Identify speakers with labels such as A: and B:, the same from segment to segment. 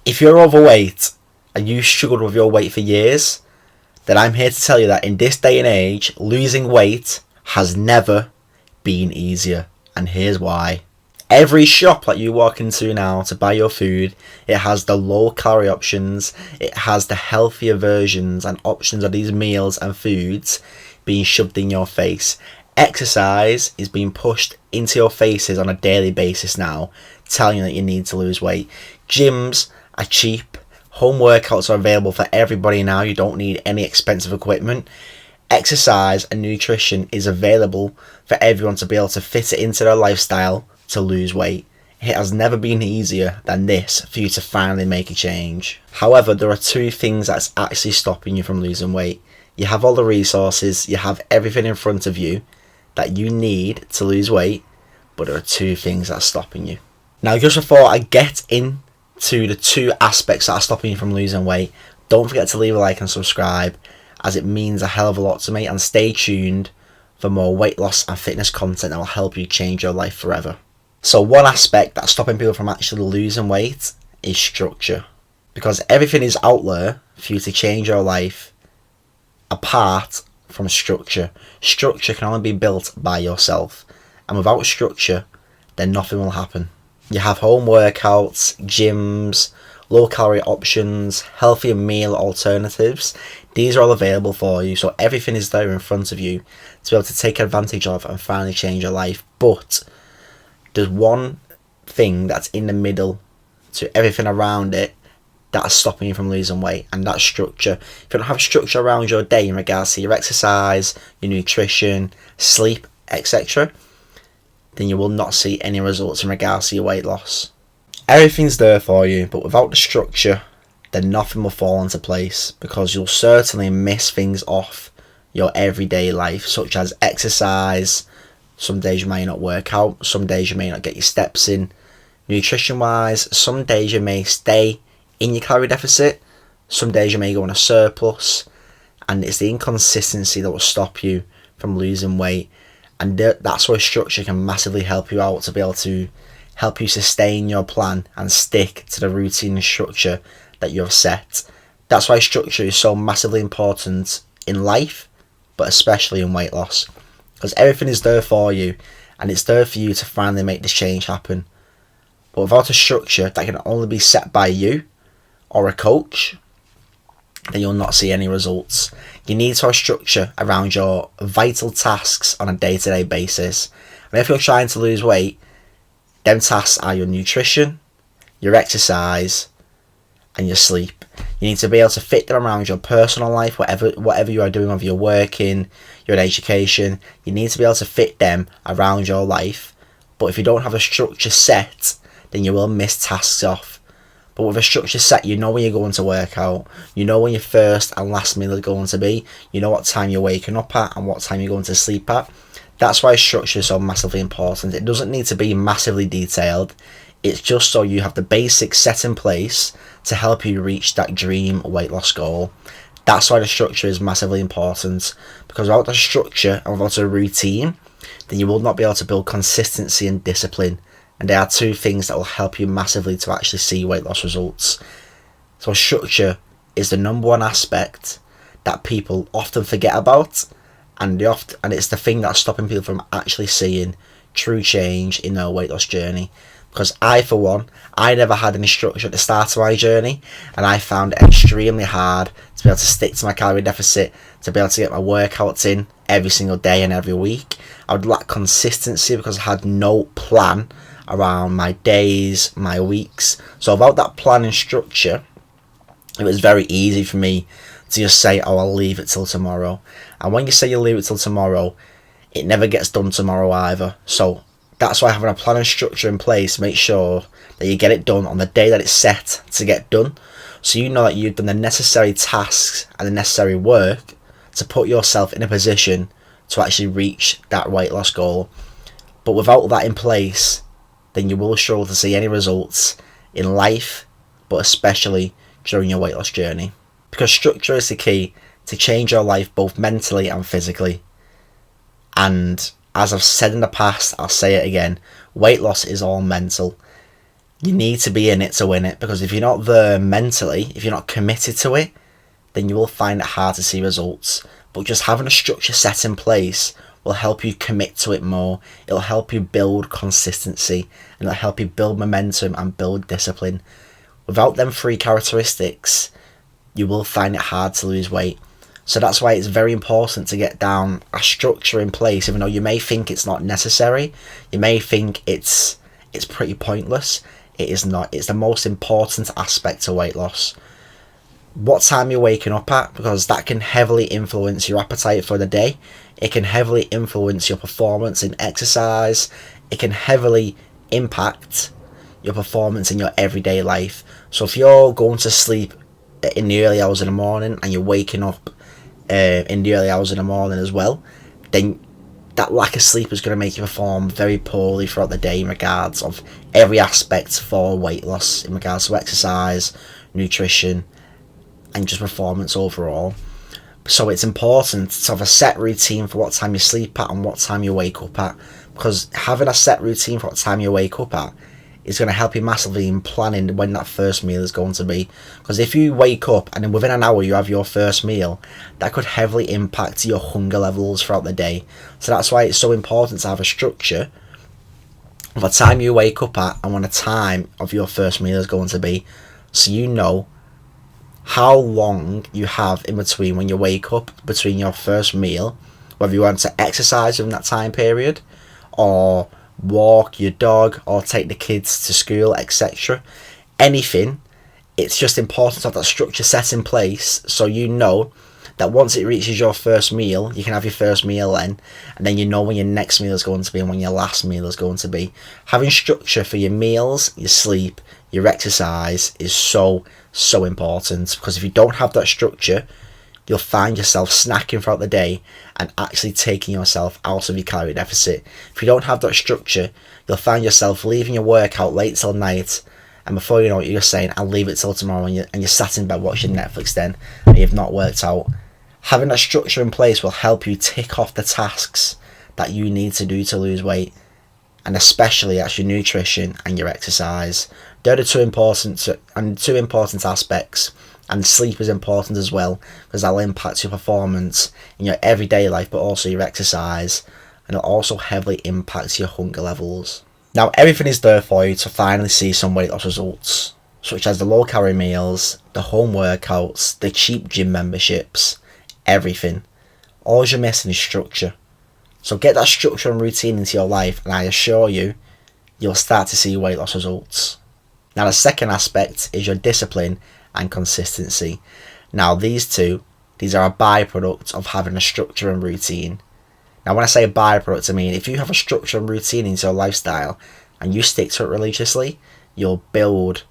A: If you're overweight and you struggled with your weight for years, then I'm here to tell you that in this day and age, losing weight has never been easier. And here's why. Every shop that you walk into now to buy your food, it has the low calorie options, it has the healthier versions and options of these meals and foods being shoved in your face. Exercise is being pushed into your faces on a daily basis now, telling you that you need to lose weight. Gyms are cheap. Home workouts are available for everybody now. You don't need any expensive equipment. Exercise and nutrition is available for everyone to be able to fit it into their lifestyle to lose weight. It has never been easier than this for you to finally make a change. However, there are two things that's actually stopping you from losing weight. You have all the resources, you have everything in front of you that you need to lose weight, but there are two things that are stopping you. Now, just before I get into the two aspects that are stopping you from losing weight, don't forget to leave a like and subscribe, as it means a hell of a lot to me, and stay tuned for more weight loss and fitness content that will help you change your life forever. So one aspect that's stopping people from actually losing weight is structure, because everything is out there for you to change your life apart from structure. Structure can only be built by yourself, and without structure then nothing will happen. You have home workouts, gyms, low calorie options, healthier meal alternatives. These are all available for you, so everything is there in front of you to be able to take advantage of and finally change your life. But there's one thing that's in the middle to everything around it that's stopping you from losing weight, and that's structure. If you don't have structure around your day in regards to your exercise, your nutrition, sleep, etc., then you will not see any results in regards to your weight loss. Everything's there for you, but without the structure, then nothing will fall into place, because you'll certainly miss things off your everyday life, such as exercise. Some days you may not work out, some days you may not get your steps in. Nutrition wise, some days you may stay in your calorie deficit, some days you may go on a surplus, and it's the inconsistency that will stop you from losing weight. And that's where structure can massively help you out, to be able to help you sustain your plan and stick to the routine and structure that you have set. That's why structure is so massively important in life, but especially in weight loss, because everything is there for you, and it's there for you to finally make this change happen. But without a structure that can only be set by you or a coach, then you'll not see any results. You need to have structure around your vital tasks on a day-to-day basis. And if you're trying to lose weight, them tasks are your nutrition, your exercise, and your sleep. You need to be able to fit them around your personal life, whatever you are doing, whether you're working, you're in education. You need to be able to fit them around your life. But if you don't have a structure set, then you will miss tasks off. But with a structure set, you know when you're going to work out, you know when your first and last meal is going to be, you know what time you're waking up at and what time you're going to sleep at. That's why structure is so massively important. It doesn't need to be massively detailed. It's just so you have the basics set in place to help you reach that dream weight loss goal. That's why the structure is massively important, because without the structure and without a routine, then you will not be able to build consistency and discipline. And there are two things that will help you massively to actually see weight loss results. So structure is the number one aspect that people often forget about, and it's the thing that's stopping people from actually seeing true change in their weight loss journey. Because I, for one, I never had any structure at the start of my journey, and I found it extremely hard to be able to stick to my calorie deficit, to be able to get my workouts in every single day and every week. I would lack consistency because I had no plan around my days, my weeks. So without that plan and structure, it was very easy for me to just say, oh, I'll leave it till tomorrow. And when you say you leave it till tomorrow, it never gets done tomorrow either. So that's why having a plan and structure in place makes sure that you get it done on the day that it's set to get done. So you know that you've done the necessary tasks and the necessary work to put yourself in a position to actually reach that weight loss goal. But without that in place, then you will struggle to see any results in life, but especially during your weight loss journey. Because structure is the key to change your life both mentally and physically. And as I've said in the past, I'll say it again, weight loss is all mental. You need to be in it to win it, because if you're not there mentally, if you're not committed to it, then you will find it hard to see results. But just having a structure set in place will help you commit to it more. It'll help you build consistency, and it'll help you build momentum and build discipline. Without them three characteristics, you will find it hard to lose weight. So that's why it's very important to get down a structure in place. Even though you may think it's not necessary, you may think it's pretty pointless, it is not. It's the most important aspect to weight loss. What time you're waking up at, because that can heavily influence your appetite for the day. It can heavily influence your performance in exercise. It can heavily impact your performance in your everyday life. So if you're going to sleep in the early hours in the morning and you're waking up in the early hours in the morning as well, then that lack of sleep is going to make you perform very poorly throughout the day in regards of every aspect for weight loss, in regards to exercise, nutrition, and just performance overall. So it's important to have a set routine for what time you sleep at and what time you wake up at, because having a set routine for what time you wake up at is going to help you massively in planning when that first meal is going to be. Because if you wake up and then within an hour you have your first meal, that could heavily impact your hunger levels throughout the day. So that's why it's so important to have a structure of a time you wake up at and when the time of your first meal is going to be, so you know how long you have in between when you wake up between your first meal, whether you want to exercise in that time period or walk your dog or take the kids to school, etc. Anything. It's just important to have that structure set in place so you know that once it reaches your first meal, you can have your first meal then, and then you know when your next meal is going to be and when your last meal is going to be. Having structure for your meals, your sleep, your exercise is so important, because if you don't have that structure, you'll find yourself snacking throughout the day and actually taking yourself out of your calorie deficit. If you don't have that structure, you'll find yourself leaving your workout late till night, and before you know it, you're saying, I'll leave it till tomorrow, and you're sat in bed watching Netflix then, and you've not worked out. Having that structure in place will help you tick off the tasks that you need to do to lose weight, and especially that's your nutrition and your exercise. They're the two important aspects. And sleep is important as well, because that'll impact your performance in your everyday life, but also your exercise, and it'll also heavily impact your hunger levels. Now, everything is there for you to finally see some weight loss results, such as the low calorie meals, the home workouts, the cheap gym memberships, everything. All you're missing is structure. So get that structure and routine into your life, and I assure you, you'll start to see weight loss results. Now, the second aspect is your discipline and consistency. Now these are a byproduct of having a structure and routine. Now when I say byproduct, I mean if you have a structure and routine into your lifestyle and you stick to it religiously, you'll build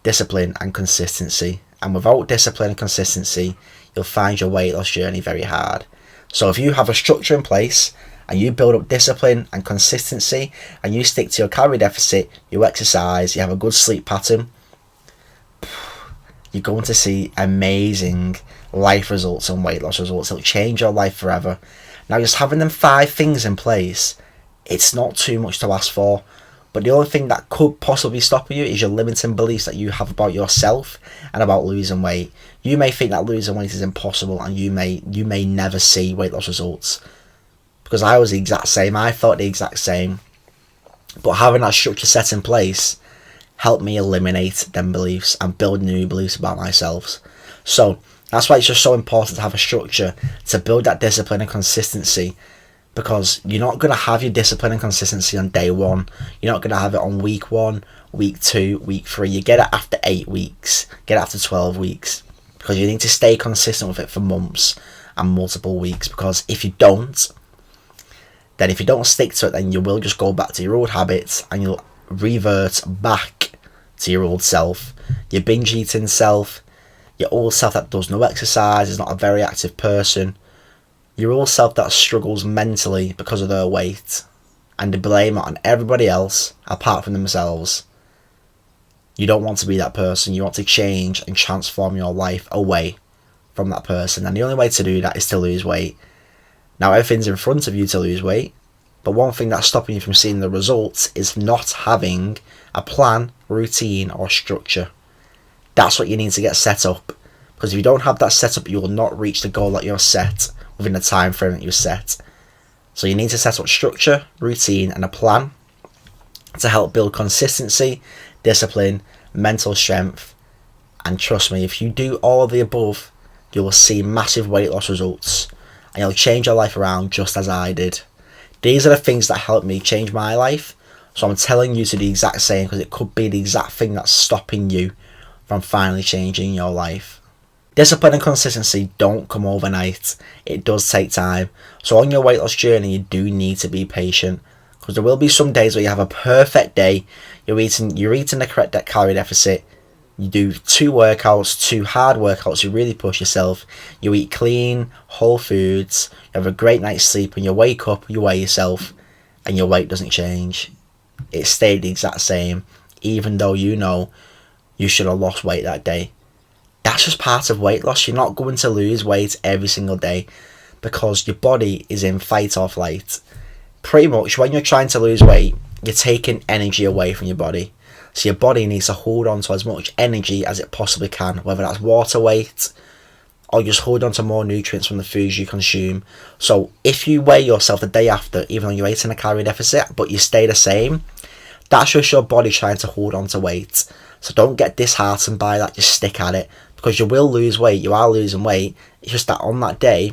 A: discipline and consistency. And without discipline and consistency, you'll find your weight loss journey very hard. So if you have a structure in place and you build up discipline and consistency and you stick to your calorie deficit, you exercise, you have a good sleep pattern, you're going to see amazing life results and weight loss results. It'll change your life forever. Now, just having them 5 things in place, it's not too much to ask for. But the only thing that could possibly stop you is your limiting beliefs that you have about yourself and about losing weight. You may think that losing weight is impossible, and you may never see weight loss results. Because I was the exact same. I thought the exact same. But having that structure set in place help me eliminate them beliefs and build new beliefs about myself. So that's why it's just so important to have a structure to build that discipline and consistency, because you're not going to have your discipline and consistency on day 1. You're not going to have it on week 1, week 2, week 3. You get it after 8 weeks, get it after 12 weeks, because you need to stay consistent with it for months and multiple weeks. Because if you don't stick to it, then you will just go back to your old habits and you'll revert back to your old self, your binge eating self, your old self that does no exercise, is not a very active person, your old self that struggles mentally because of their weight, and they blame it on everybody else apart from themselves. You don't want to be that person. You want to change and transform your life away from that person, and the only way to do that is to lose weight. Now everything's in front of you to lose weight. But one thing that's stopping you from seeing the results is not having a plan, routine, or structure. That's what you need to get set up. Because if you don't have that set up, you will not reach the goal that you're set within the time frame that you set. So you need to set up structure, routine, and a plan to help build consistency, discipline, mental strength. And trust me, if you do all of the above, you will see massive weight loss results. And you'll change your life around just as I did. These are the things that helped me change my life. So I'm telling you to do the exact same, because it could be the exact thing that's stopping you from finally changing your life. Discipline and consistency don't come overnight. It does take time. So on your weight loss journey, you do need to be patient, because there will be some days where you have a perfect day. You're eating the correct calorie deficit. You do 2 workouts, 2 hard workouts. You really push yourself. You eat clean, whole foods. You have a great night's sleep. When you wake up, you weigh yourself, and your weight doesn't change. It stayed the exact same, even though you know you should have lost weight that day. That's just part of weight loss. You're not going to lose weight every single day, because your body is in fight or flight. Pretty much when you're trying to lose weight, you're taking energy away from your body. So your body needs to hold on to as much energy as it possibly can, whether that's water weight or just hold on to more nutrients from the foods you consume. So if you weigh yourself the day after, even though you're eating a calorie deficit, but you stay the same, that's just your body trying to hold on to weight. So don't get disheartened by that, just stick at it, because you will lose weight. You are losing weight. It's just that on that day,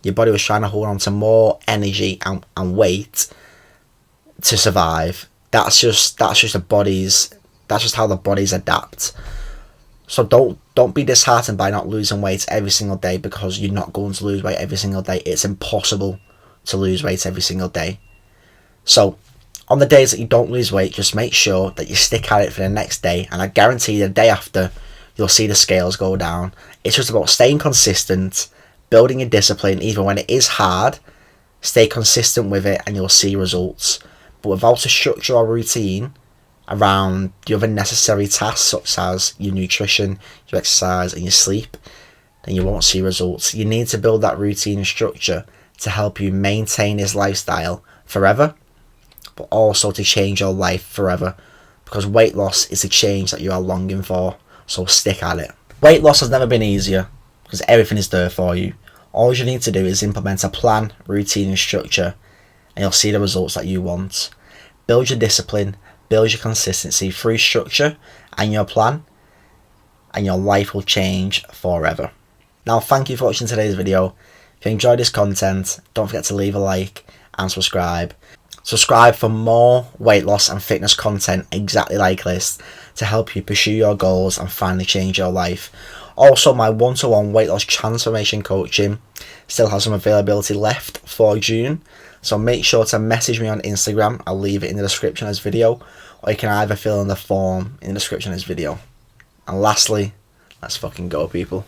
A: your body was trying to hold on to more energy and weight to survive. That's just how the bodies adapt. So don't be disheartened by not losing weight every single day, because you're not going to lose weight every single day. It's impossible to lose weight every single day. So on the days that you don't lose weight, just make sure that you stick at it for the next day, and I guarantee the day after you'll see the scales go down. It's just about staying consistent, building your discipline even when it is hard. Stay consistent with it and you'll see results. But without a structure or routine around the other necessary tasks, such as your nutrition, your exercise, and your sleep, then you won't see results. You need to build that routine and structure to help you maintain this lifestyle forever, but also to change your life forever, because weight loss is the change that you are longing for. So stick at it. Weight loss has never been easier, because everything is there for you. All you need to do is implement a plan, routine, and structure, and you'll see the results that you want. Build your discipline, build your consistency through structure and your plan, and your life will change forever. Now, thank you for watching today's video. If you enjoyed this content, don't forget to leave a like and subscribe. Subscribe for more weight loss and fitness content exactly like this, to help you pursue your goals and finally change your life. Also, my one-to-one weight loss transformation coaching still has some availability left for June, so make sure to message me on Instagram. I'll leave it in the description of this video, or you can either fill in the form in the description of this video. And lastly, let's fucking go, people.